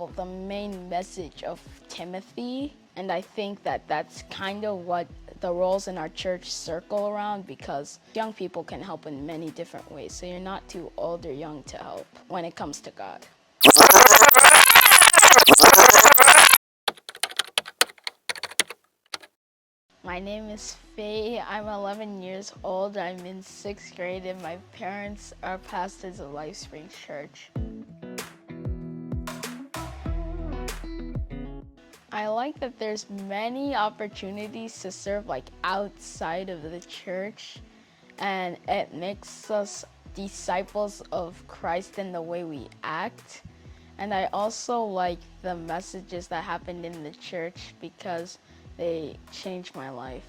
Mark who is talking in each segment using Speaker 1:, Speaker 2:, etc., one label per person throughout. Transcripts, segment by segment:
Speaker 1: example, the main message of Timothy. And I think that that's kind of what the roles in our church circle around, because young people can help in many different ways. So you're not too old or young to help when it comes to God. My name is Feyi. I'm 11 years old. I'm in 6th grade, and my parents are pastors of LifeSpring Church. I like that there's many opportunities to serve outside of the church, and it makes us disciples of Christ in the way we act. And I also like the messages that happened in the church because they changed my life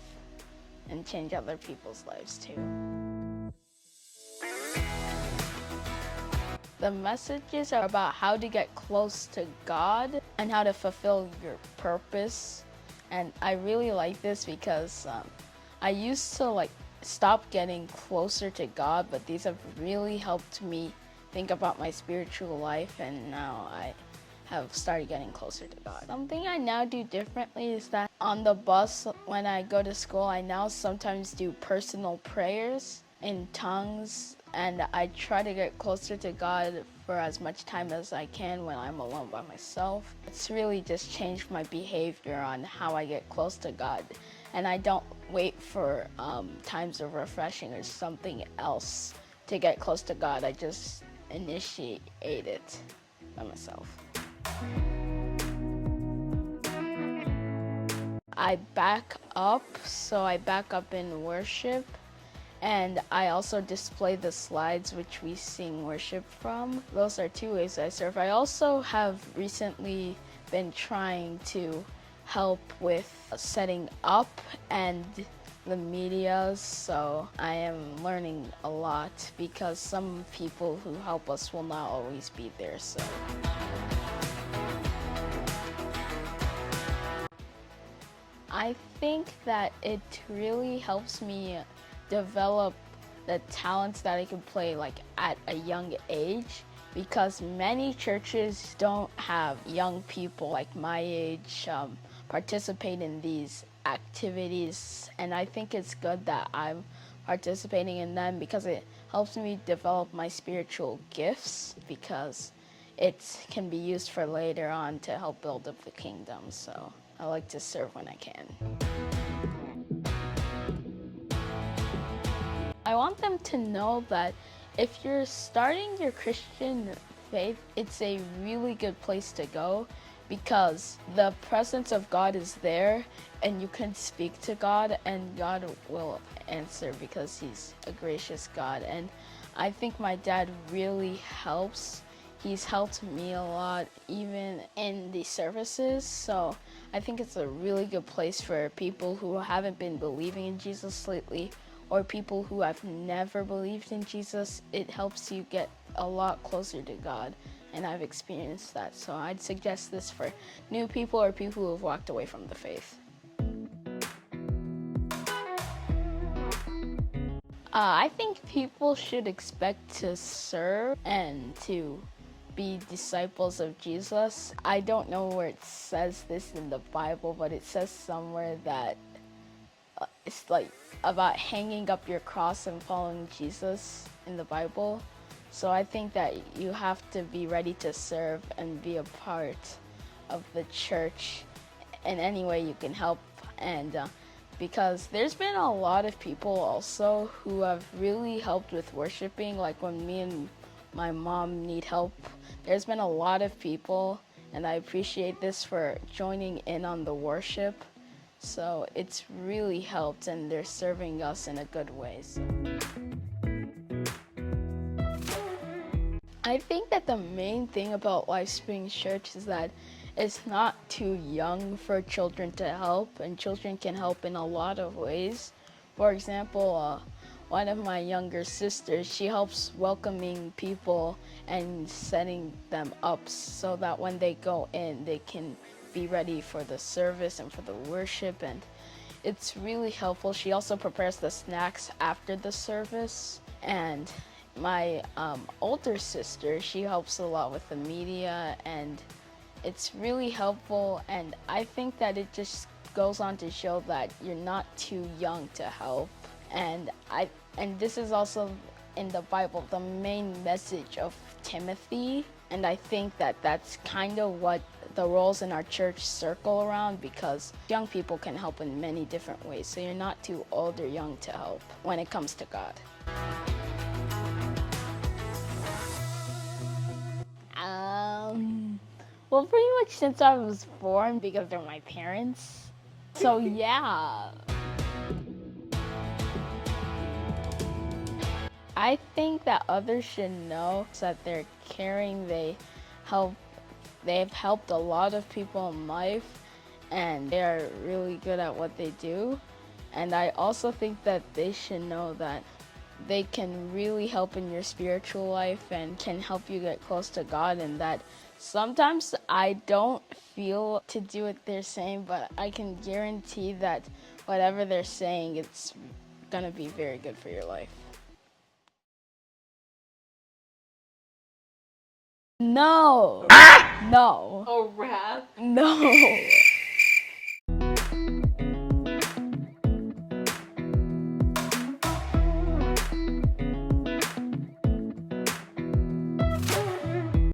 Speaker 1: and change other people's lives too. The messages are about how to get close to God and how to fulfill your purpose. And I really like this because I used to stop getting closer to God, but these have really helped me think about my spiritual life, and now I have started getting closer to God. Something I now do differently is that on the bus when I go to school, I now sometimes do personal prayers in tongues, and I try to get closer to God for as much time as I can when I'm alone by myself. It's really just changed my behavior on how I get close to God, and I don't wait for times of refreshing or something else to get close to God. I just initiate it by myself. I back up, so I back up in worship, and I also display the slides which we sing worship from. Those are 2 ways I serve. I also have recently been trying to help with setting up and the media, so I am learning a lot because some people who help us will not always be there. So I think that it really helps me develop the talents that I can play at a young age, because many churches don't have young people like my age participate in these activities, and I think it's good that I'm participating in them because it helps me develop my spiritual gifts, because it can be used for later on to help build up the kingdom. So I like to serve when I can. I want them to know that if you're starting your Christian faith, it's a really good place to go, because the presence of God is there and you can speak to God and God will answer because He's a gracious God. And I think my dad really helps. He's helped me a lot even in the services, so I think it's a really good place for people who haven't been believing in Jesus lately, or people who have never believed in Jesus. It helps you get a lot closer to God, and I've experienced that. So I'd suggest this for new people or people who have walked away from the faith. I think people should expect to serve and to be disciples of Jesus. I don't know where it says this in the Bible, but it says somewhere that it's about hanging up your cross and following Jesus in the Bible. So I think that you have to be ready to serve and be a part of the church in any way you can help. And because there's been a lot of people also who have really helped with worshiping, like when me and my mom need help. There's been a lot of people, and I appreciate this, for joining in on the worship. So it's really helped, and they're serving us in a good way. So I think that the main thing about LifeSpring Church is that it's not too young for children to help, and children can help in a lot of ways. For example, one of my younger sisters, she helps welcoming people and setting them up so that when they go in, they can be ready for the service and for the worship, and it's really helpful. She also prepares the snacks after the service, and my older sister, she helps a lot with the media, and it's really helpful, and I think that it just goes on to show that you're not too young to help. And this is also in the Bible the main message of Timothy, and I think that that's kind of what the roles in our church circle around, because young people can help in many different ways. So you're not too old or young to help when it comes to God. Well, pretty much since I was born, because they're my parents. So yeah. I think that others should know that they're caring. They've helped a lot of people in life, and they are really good at what they do. And I also think that they should know that they can really help in your spiritual life and can help you get close to God, and that sometimes I don't feel to do what they're saying, but I can guarantee that whatever they're saying, it's gonna be very good for your life. No. No.
Speaker 2: A rat?
Speaker 1: No.